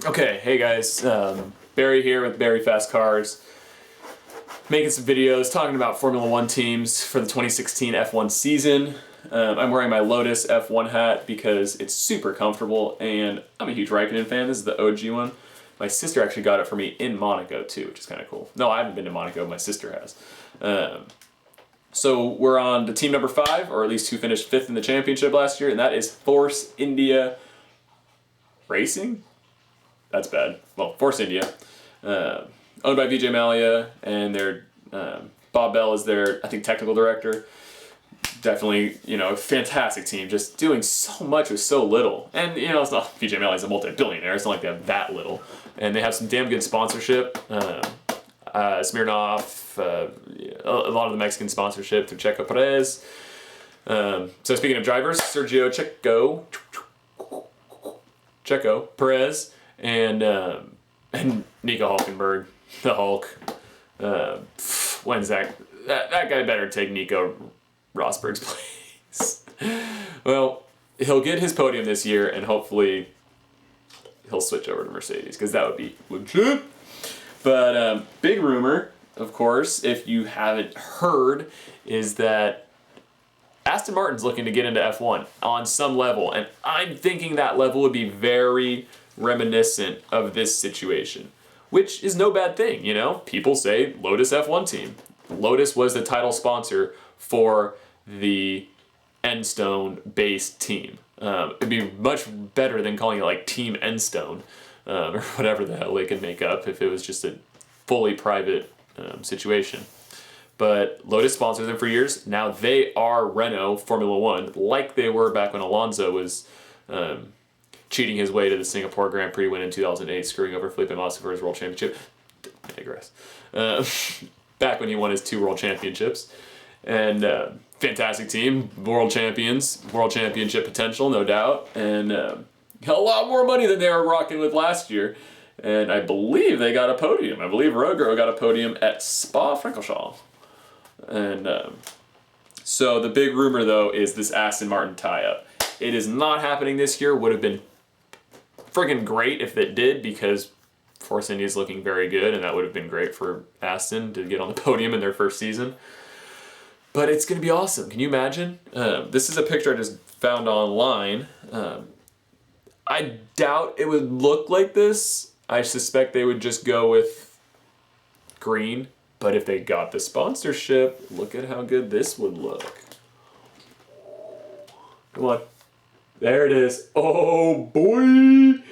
Okay, hey guys, Barry here with Barry Fast Cars, making some videos talking about Formula One teams for the 2016 F1 season. I'm wearing my Lotus F1 hat because it's super comfortable, and I'm a huge Raikkonen fan. This is the OG one. My sister actually got it for me in Monaco too, which is kind of cool. No, I haven't been to Monaco, my sister has. So we're on to team number 5, or at least who finished 5th in the championship last year, and that is Force India Racing? That's bad. Well, Force India, owned by VJM09, and their Bob Bell is their, I think, technical director. Definitely, a fantastic team, just doing so much with so little. And, it's not, VJM09 is a multi-billionaire, it's not like they have that little. And they have some damn good sponsorship. Smirnoff, a lot of the Mexican sponsorship through Checo Perez. So speaking of drivers, Sergio Checo Perez, and Nico Hulkenberg, the Hulk. When's that guy better take Nico Rosberg's place? Well, he'll get his podium this year, and hopefully he'll switch over to Mercedes, because that would be legit. But big rumor, of course, if you haven't heard, is that Aston Martin's looking to get into F1 on some level, and I'm thinking that level would be very reminiscent of this situation, which is no bad thing, People say Lotus F1 team. Lotus was the title sponsor for the Enstone-based team. It'd be much better than calling it like Team Enstone, or whatever the hell they could make up if it was just a fully private situation. But Lotus sponsored them for years. Now they are Renault Formula One, like they were back when Alonso was cheating his way to the Singapore Grand Prix win in 2008, screwing over Felipe Massa for his world championship. I digress. Back when he won his 2 world championships. And fantastic team, world champions, world championship potential, no doubt. And a lot more money than they were rocking with last year. And I believe they got a podium. I believe Rogro got a podium at Spa-Francorchamps. And so the big rumor, though, is this Aston Martin tie-up. It is not happening this year. Would have been friggin' great if it did, because Force India is looking very good, and that would have been great for Aston to get on the podium in their first season. But it's going to be awesome. Can you imagine? This is a picture I just found online. I doubt it would look like this. I suspect they would just go with green. But if they got the sponsorship, look at how good this would look. Come on. There it is. Oh, boy.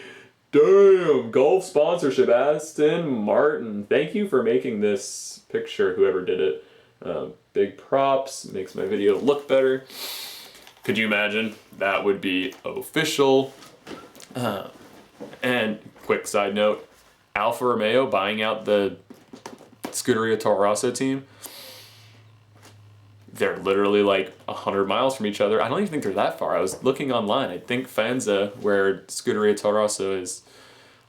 Damn. Golf sponsorship. Aston Martin. Thank you for making this picture, whoever did it. Big props. Makes my video look better. Could you imagine? That would be official. And quick side note, Alfa Romeo buying out the Scuderia Toro Rosso team. They're literally like 100 miles from each other. I don't even think they're that far. I was looking online. I think Faenza, where Scuderia Toro Rosso is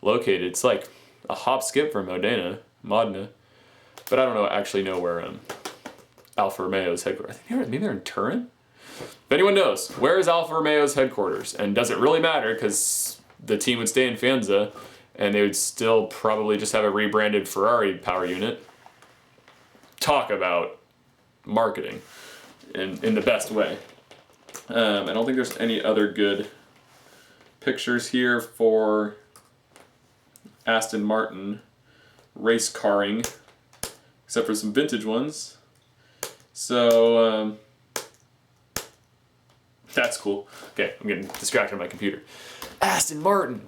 located, it's like a hop skip from Modena. But I don't actually know where Alfa Romeo's headquarters. I think maybe they're in Turin? If anyone knows, where is Alfa Romeo's headquarters? And does it really matter, because the team would stay in Faenza, and they would still probably just have a rebranded Ferrari power unit. Talk about marketing in the best way. I don't think there's any other good pictures here for Aston Martin race carring, except for some vintage ones. So, that's cool. Okay, I'm getting distracted on my computer. Aston Martin,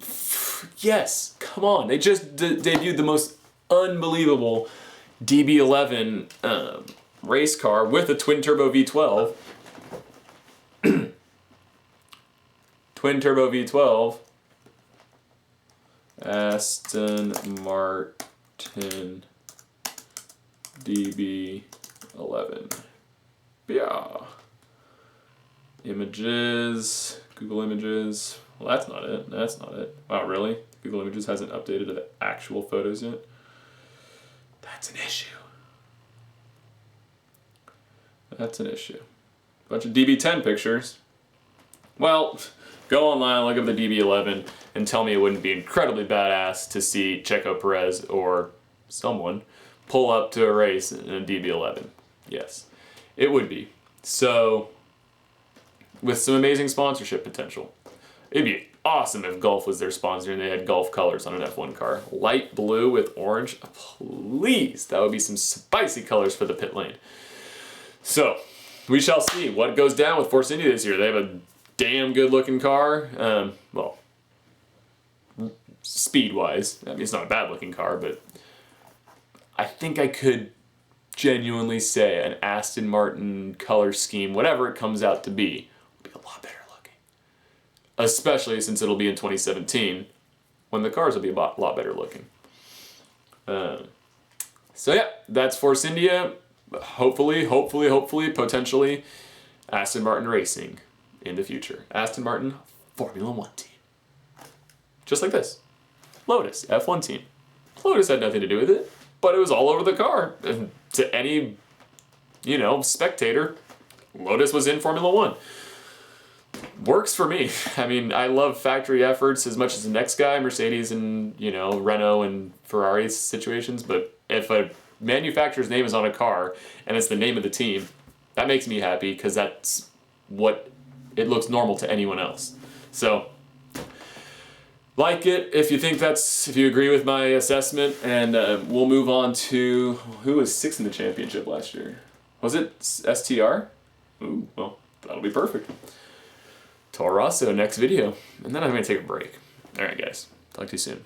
yes, come on. They just debuted the most unbelievable DB11 race car with a twin-turbo V12. Twin-turbo V12. Aston Martin DB11. Yeah. Images, Google Images. Well, that's not it. That's not it. Wow, really? Google Images hasn't updated the actual photos yet? That's an issue. That's an issue. Bunch of DB10 pictures. Well, Go online, look up the DB11, and tell me it wouldn't be incredibly badass to see Checo Perez or someone pull up to a race in a DB11. Yes, it would be. So, with some amazing sponsorship potential. It'd be awesome if Gulf was their sponsor and they had Gulf colors on an F1 car. Light blue with orange, please. That would be some spicy colors for the pit lane. So, we shall see what goes down with Force India this year. They have a damn good looking car. Well, speed-wise, I mean, it's not a bad looking car, but I think I could genuinely say an Aston Martin color scheme, whatever it comes out to be, will be a lot better looking. Especially since it'll be in 2017, when the cars will be a lot better looking. So yeah, that's Force India. Hopefully, potentially, Aston Martin Racing in the future. Aston Martin Formula 1 team. Just like this. Lotus, F1 team. Lotus had nothing to do with it, but it was all over the car. And to any, spectator, Lotus was in Formula 1. Works for me. I mean, I love factory efforts as much as the next guy, Mercedes and, Renault and Ferrari situations, but if a manufacturer's name is on a car and it's the name of the team, that makes me happy because that's what it looks normal to anyone else. So, like it if you agree with my assessment, and we'll move on to who was 6th in the championship last year. Was it STR? Ooh, well, that'll be perfect. Toro Rosso next video, and then I'm gonna take a break. All right, guys, talk to you soon.